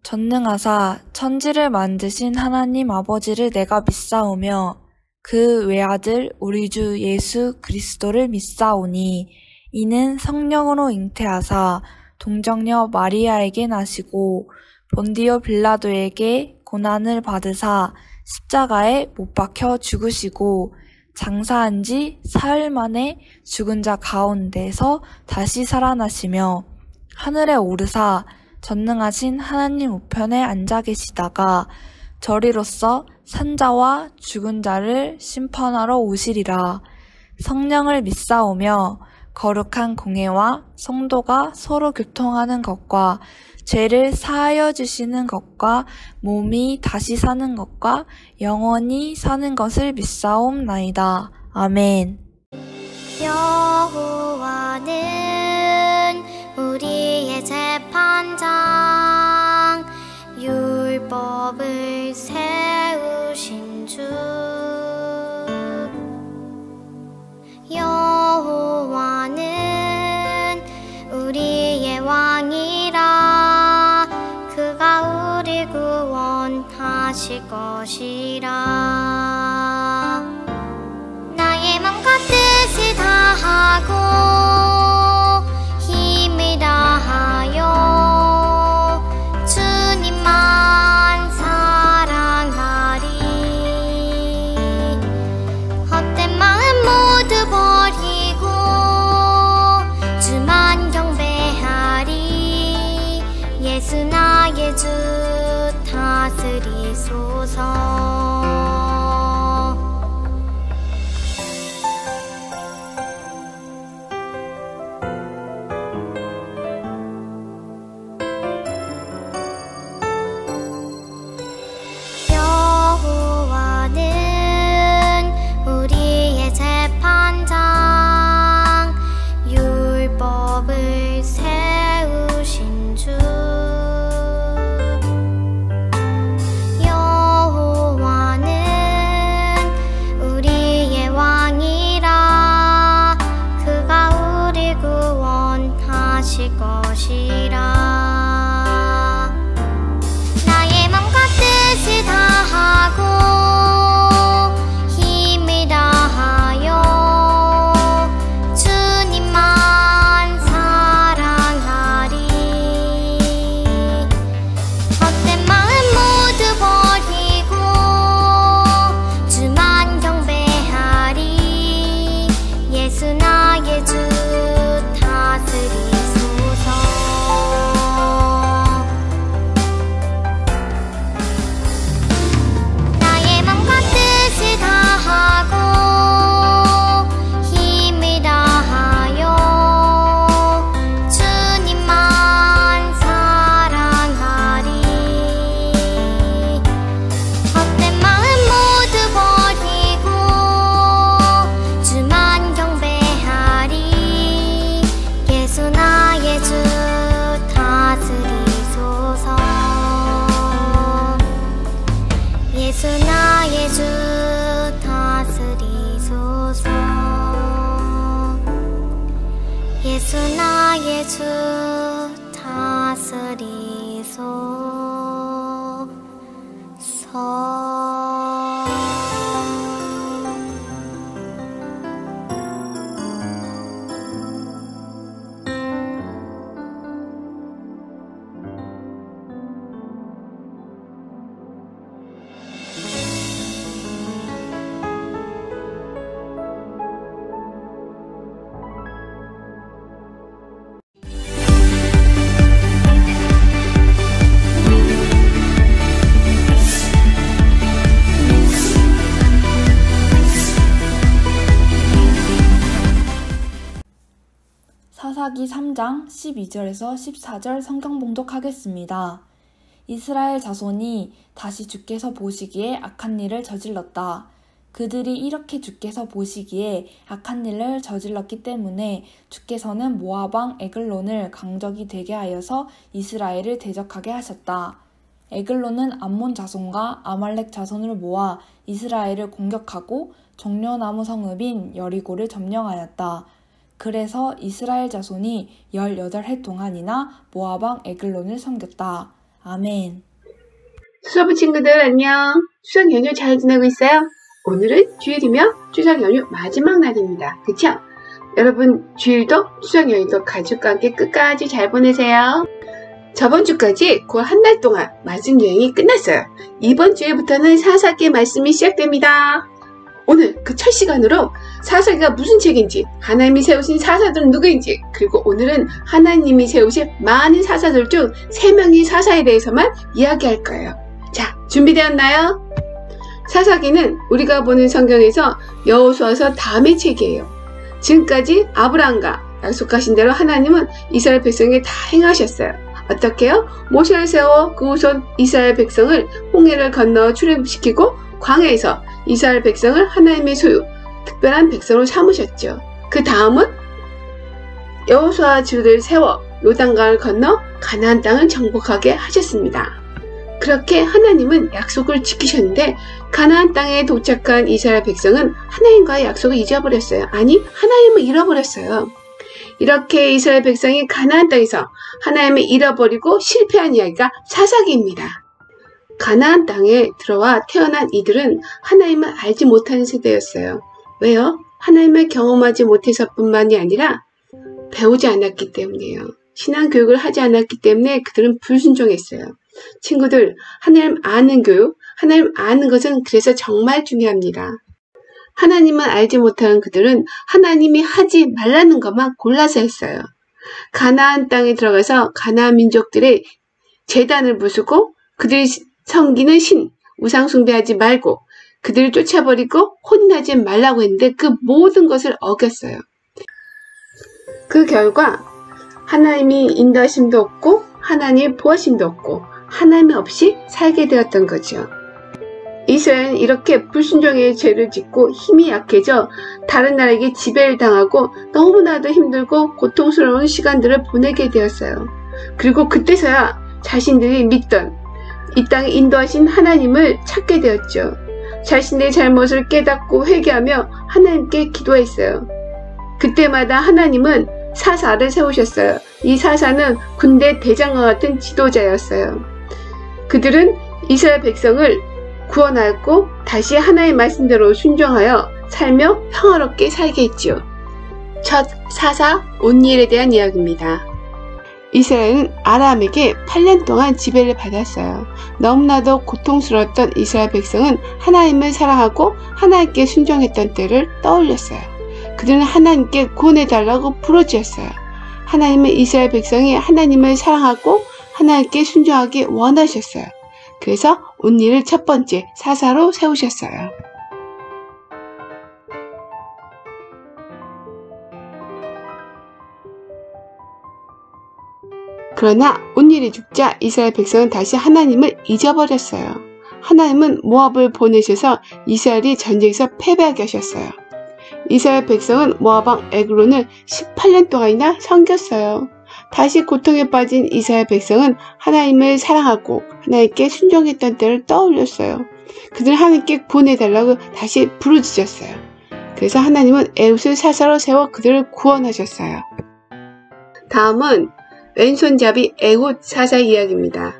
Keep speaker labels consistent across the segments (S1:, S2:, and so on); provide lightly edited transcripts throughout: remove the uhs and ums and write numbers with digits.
S1: 전능하사 천지를 만드신 하나님 아버지를 내가 믿사오며 그 외아들 우리 주 예수 그리스도를 믿사오니 이는 성령으로 잉태하사 동정녀 마리아에게 나시고 본디오 빌라도에게 고난을 받으사 십자가에 못 박혀 죽으시고 장사한 지 사흘 만에 죽은 자 가운데서 다시 살아나시며 하늘에 오르사 전능하신 하나님 우편에 앉아 계시다가 저리로서 산자와 죽은 자를 심판하러 오시리라. 성령을 믿사오며 거룩한 공회와 성도가 서로 교통하는 것과 죄를 사하여 주시는 것과 몸이 다시 사는 것과 영원히 사는 것을 믿사옵나이다. 아멘.
S2: 여호와는 우리의 재판장, 율법을 세우신 주. 여호와는 우리의 왕이라. 그가 우리 구원하실 것이라. 나의 맘과 뜻을 다하고 힘을 다하여 주님만 사랑하리. 헛된 마음 모두 버리고 주만 경배하리. 예수 나의 주 다스리소서. 예수 나의 주 다스리소서.
S1: 사사기 3장 12절에서 14절 성경 봉독하겠습니다. 이스라엘 자손이 다시 주께서 보시기에 악한 일을 저질렀다. 그들이 이렇게 주께서 보시기에 악한 일을 저질렀기 때문에 주께서는 모압 왕 에글론을 강적이 되게 하여서 이스라엘을 대적하게 하셨다. 에글론은 암몬 자손과 아말렉 자손을 모아 이스라엘을 공격하고 종려나무 성읍인 여리고를 점령하였다. 그래서 이스라엘 자손이 18해 동안이나 모압 왕 에글론을 섬겼다. 아멘.
S3: 수서부 친구들 안녕. 추석 연휴 잘 지내고 있어요? 오늘은 주일이며 추석 연휴 마지막 날입니다. 그쵸? 여러분 주일도 추석 연휴도 가족과 함께 끝까지 잘 보내세요. 저번 주까지 그 한 달 동안 말씀 여행이 끝났어요. 이번 주에부터는 사사기의 말씀이 시작됩니다. 오늘 그 첫 시간으로 사사기가 무슨 책인지, 하나님이 세우신 사사들은 누구인지, 그리고 오늘은 하나님이 세우신 많은 사사들 중 3명의 사사에 대해서만 이야기할 거예요. 자, 준비되었나요? 사사기는 우리가 보는 성경에서 여호수아서 다음의 책이에요. 지금까지 아브라함과 약속하신 대로 하나님은 이스라엘 백성에게 다 행하셨어요. 어떻게요? 모세를 세워 그 후손 이스라엘 백성을 홍해를 건너 출애굽시키고 광야에서 이스라엘 백성을 하나님의 소유, 특별한 백성으로 삼으셨죠. 그 다음은 여호수아 주를 세워 요단강을 건너 가나안 땅을 정복하게 하셨습니다. 그렇게 하나님은 약속을 지키셨는데 가나안 땅에 도착한 이스라엘 백성은 하나님과의 약속을 잊어버렸어요. 아니, 하나님을 잃어버렸어요. 이렇게 이스라엘 백성이 가나안 땅에서 하나님을 잃어버리고 실패한 이야기가 사사기입니다. 가나안 땅에 들어와 태어난 이들은 하나님을 알지 못하는 세대였어요. 왜요? 하나님을 경험하지 못해서뿐만이 아니라 배우지 않았기 때문이에요. 신앙 교육을 하지 않았기 때문에 그들은 불순종했어요. 친구들, 하나님 아는 교육, 하나님 아는 것은 그래서 정말 중요합니다. 하나님을 알지 못하는 그들은 하나님이 하지 말라는 것만 골라서 했어요. 가나안 땅에 들어가서 가나안 민족들의 제단을 부수고 그들이 섬기는 신, 우상 숭배하지 말고 그들을 쫓아버리고 혼인하지 말라고 했는데 그 모든 것을 어겼어요. 그 결과 하나님이 인도하심도 없고 하나님의 보호하심도 없고 하나님 없이 살게 되었던 거죠. 이스라엘은 이렇게 불순종의 죄를 짓고 힘이 약해져 다른 나라에게 지배를 당하고 너무나도 힘들고 고통스러운 시간들을 보내게 되었어요. 그리고 그때서야 자신들이 믿던 이 땅에 인도하신 하나님을 찾게 되었죠. 자신의 잘못을 깨닫고 회개하며 하나님께 기도했어요. 그때마다 하나님은 사사를 세우셨어요. 이 사사는 군대 대장과 같은 지도자였어요. 그들은 이스라엘 백성을 구원하였고 다시 하나님의 말씀대로 순종하여 살며 평화롭게 살게 했죠. 첫 사사 온니엘에 대한 이야기입니다. 이스라엘은 아람에게 8년 동안 지배를 받았어요. 너무나도 고통스러웠던 이스라엘 백성은 하나님을 사랑하고 하나님께 순종했던 때를 떠올렸어요. 그들은 하나님께 구원해달라고 부르짖었어요. 하나님은 이스라엘 백성이 하나님을 사랑하고 하나님께 순종하기 원하셨어요. 그래서 온니를 첫 번째 사사로 세우셨어요. 그러나 온니엘이 죽자 이스라엘 백성은 다시 하나님을 잊어버렸어요. 하나님은 모압을 보내셔서 이스라엘이 전쟁에서 패배하게 하셨어요. 이스라엘 백성은 모압 왕 에글론을 18년 동안이나 섬겼어요. 다시 고통에 빠진 이스라엘 백성은 하나님을 사랑하고 하나님께 순종했던 때를 떠올렸어요. 그들은 하나님께 구원해달라고 다시 부르짖었어요. 그래서 하나님은 에훗을 사사로 세워 그들을 구원하셨어요. 다음은 왼손잡이 에훗 사사 이야기입니다.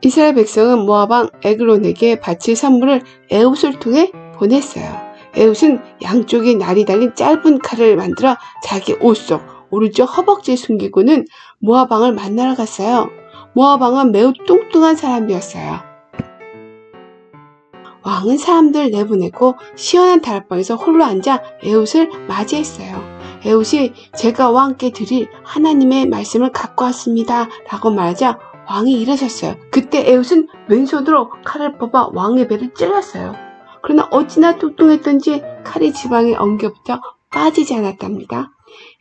S3: 이스라엘 백성은 모압 왕 에글론에게 바칠 선물을 에훗을 통해 보냈어요. 에훗은 양쪽에 날이 달린 짧은 칼을 만들어 자기 옷 속 오른쪽 허벅지에 숨기고는 모압 왕을 만나러 갔어요. 모압 왕은 매우 뚱뚱한 사람이었어요. 왕은 사람들을 내보내고 시원한 다락방에서 홀로 앉아 에훗을 맞이했어요. 에훗이 제가 왕께 드릴 하나님의 말씀을 갖고 왔습니다 라고 말하자 왕이 일어섰어요. 그때 에훗은 왼손으로 칼을 뽑아 왕의 배를 찔렀어요. 그러나 어찌나 뚱뚱했던지 칼이 지방에 엉겨붙어 빠지지 않았답니다.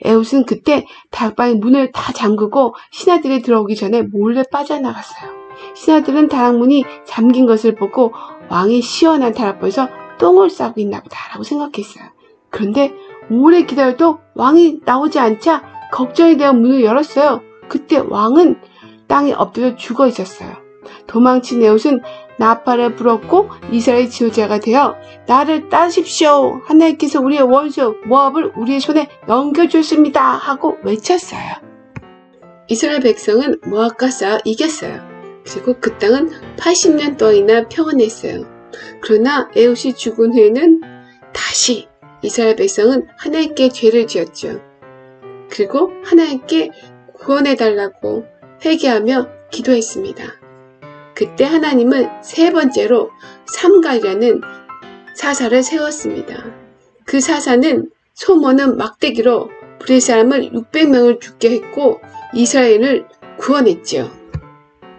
S3: 에훗은 그때 다락방의 문을 다 잠그고 신하들이 들어오기 전에 몰래 빠져나갔어요. 신하들은 다락문이 잠긴 것을 보고 왕이 시원한 다락방에서 똥을 싸고 있나 보다라고 생각했어요. 그런데 오래 기다려도 왕이 나오지 않자 걱정이 되어 문을 열었어요. 그때 왕은 땅에 엎드려 죽어 있었어요. 도망친 에훗은 나팔을 불었고 이스라엘 지도자가 되어 나를 따르십시오. 하나님께서 우리의 원수 모압을 우리의 손에 넘겨주셨습니다 하고 외쳤어요. 이스라엘 백성은 모압과 싸워 이겼어요. 그리고 그 땅은 80년 동안이나 평안했어요. 그러나 에훗이 죽은 후에는 다시 이스라엘 백성은 하나님께 죄를 지었죠. 그리고 하나님께 구원해달라고 회개하며 기도했습니다. 그때 하나님은 세 번째로 삼갈이라는 사사를 세웠습니다. 그 사사는 소모는 막대기로 블레셋 사람을 600명을 죽게 했고 이스라엘을 구원했죠.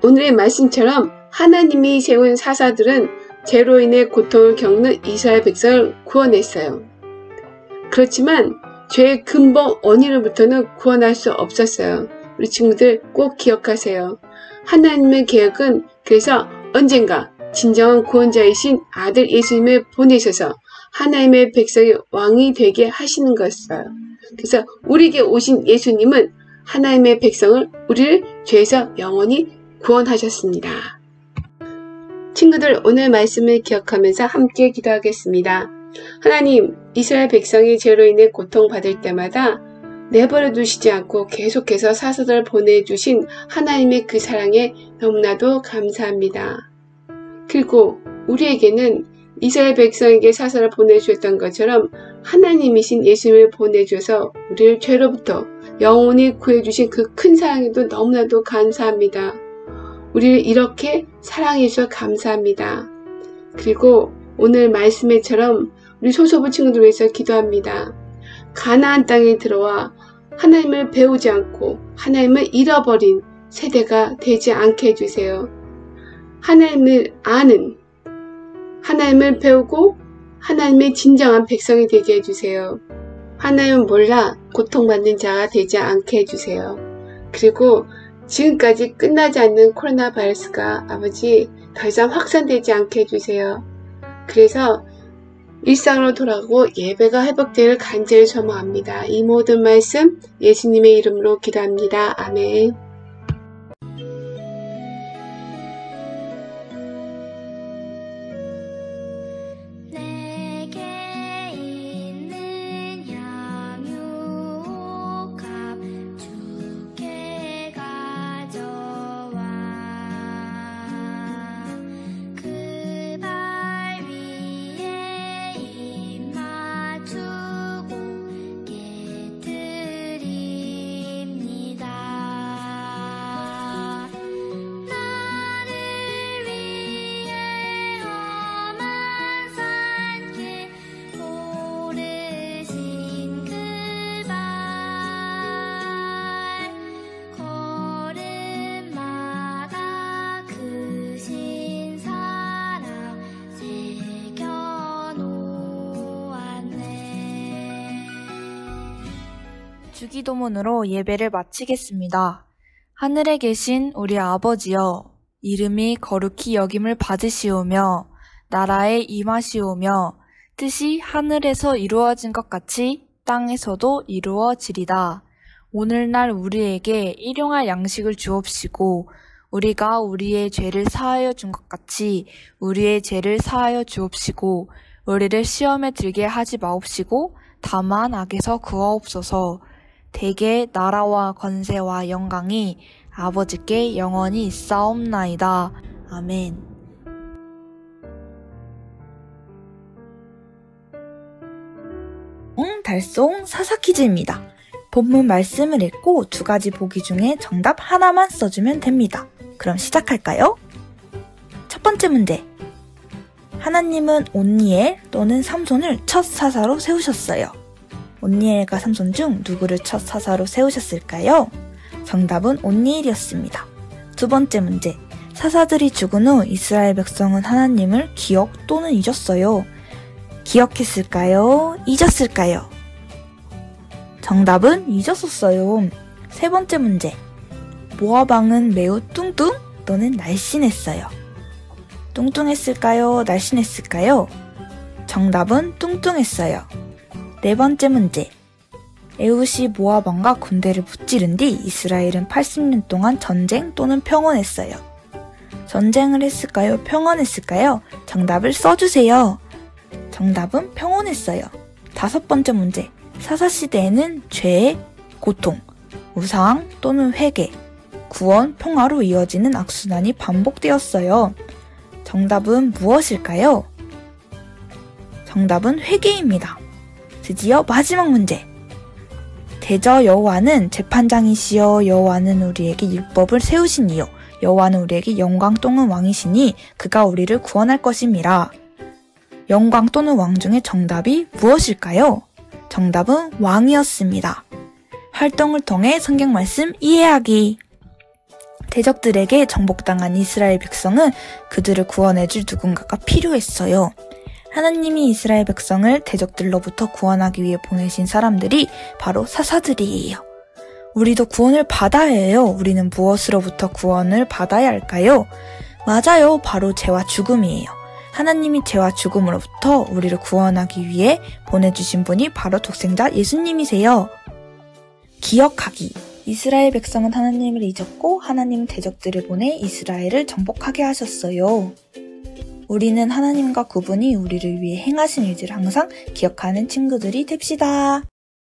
S3: 오늘의 말씀처럼 하나님이 세운 사사들은 죄로 인해 고통을 겪는 이스라엘 백성을 구원했어요. 그렇지만 죄의 근본 원인으로부터는 구원할 수 없었어요. 우리 친구들 꼭 기억하세요. 하나님의 계획은 그래서 언젠가 진정한 구원자이신 아들 예수님을 보내셔서 하나님의 백성의 왕이 되게 하시는 것이었어요. 그래서 우리에게 오신 예수님은 하나님의 백성을 우리를 죄에서 영원히 구원하셨습니다. 친구들 오늘 말씀을 기억하면서 함께 기도하겠습니다. 하나님, 이스라엘 백성이 죄로 인해 고통받을 때마다 내버려 두시지 않고 계속해서 사사들을 보내주신 하나님의 그 사랑에 너무나도 감사합니다. 그리고 우리에게는 이스라엘 백성에게 사사를 보내주셨던 것처럼 하나님이신 예수님을 보내주셔서 우리를 죄로부터 영원히 구해주신 그 큰 사랑에도 너무나도 감사합니다. 우리를 이렇게 사랑해 주셔서 감사합니다. 그리고 오늘 말씀에처럼 우리 소소부 친구들 위해서 기도합니다. 가나안 땅에 들어와 하나님을 배우지 않고 하나님을 잃어버린 세대가 되지 않게 해주세요. 하나님을 아는, 하나님을 배우고 하나님의 진정한 백성이 되게 해주세요. 하나님을 몰라 고통받는 자가 되지 않게 해주세요. 그리고 지금까지 끝나지 않는 코로나 바이러스가 아버지 더 이상 확산되지 않게 해주세요. 그래서 일상으로 돌아가고 예배가 회복되기를 간절히 소망합니다. 이 모든 말씀 예수님의 이름으로 기도합니다. 아멘.
S1: 주기도문으로 예배를 마치겠습니다. 하늘에 계신 우리 아버지여, 이름이 거룩히 여김을 받으시오며 나라에 임하시오며 뜻이 하늘에서 이루어진 것 같이 땅에서도 이루어지리다. 오늘날 우리에게 일용할 양식을 주옵시고 우리가 우리의 죄를 사하여 준 것 같이 우리의 죄를 사하여 주옵시고 우리를 시험에 들게 하지 마옵시고 다만 악에서 구하옵소서. 대개 나라와 권세와 영광이 아버지께 영원히 있사옵나이다. 아멘. 달송 사사퀴즈입니다. 본문 말씀을 읽고 2가지 보기 중에 정답 하나만 써주면 됩니다. 그럼 시작할까요? 첫 번째 문제. 하나님은 온니엘 또는 삼손을 첫 사사로 세우셨어요. 온니엘과 삼손 중 누구를 첫 사사로 세우셨을까요? 정답은 온니엘이었습니다. 두 번째 문제. 사사들이 죽은 후 이스라엘 백성은 하나님을 기억 또는 잊었어요. 기억했을까요? 잊었을까요? 정답은 잊었었어요. 세 번째 문제. 모압 왕은 매우 뚱뚱 또는 날씬했어요. 뚱뚱했을까요? 날씬했을까요? 정답은 뚱뚱했어요. 네 번째 문제. 에훗이 모압 왕과 군대를 무찌른 뒤 이스라엘은 80년 동안 전쟁 또는 평온했어요. 전쟁을 했을까요? 평온했을까요? 정답을 써주세요. 정답은 평온했어요. 다섯 번째 문제. 사사시대에는 죄, 고통, 우상 또는 회개, 구원, 평화로 이어지는 악순환이 반복되었어요. 정답은 무엇일까요? 정답은 회개입니다. 드디어 마지막 문제. 대저 여호와는 재판장이시여 여호와는 우리에게 율법을 세우시니요 여호와는 우리에게 영광 또는 왕이시니 그가 우리를 구원할 것임이라. 영광 또는 왕 중에 정답이 무엇일까요? 정답은 왕이었습니다. 활동을 통해 성경 말씀 이해하기. 대적들에게 정복당한 이스라엘 백성은 그들을 구원해줄 누군가가 필요했어요. 하나님이 이스라엘 백성을 대적들로부터 구원하기 위해 보내신 사람들이 바로 사사들이에요. 우리도 구원을 받아야 해요. 우리는 무엇으로부터 구원을 받아야 할까요? 맞아요. 바로 죄와 죽음이에요. 하나님이 죄와 죽음으로부터 우리를 구원하기 위해 보내주신 분이 바로 독생자 예수님이세요. 기억하기. 이스라엘 백성은 하나님을 잊었고 하나님은 대적들을 보내 이스라엘을 정복하게 하셨어요. 우리는 하나님과 그분이 우리를 위해 행하신 일들을 항상 기억하는 친구들이 됩시다.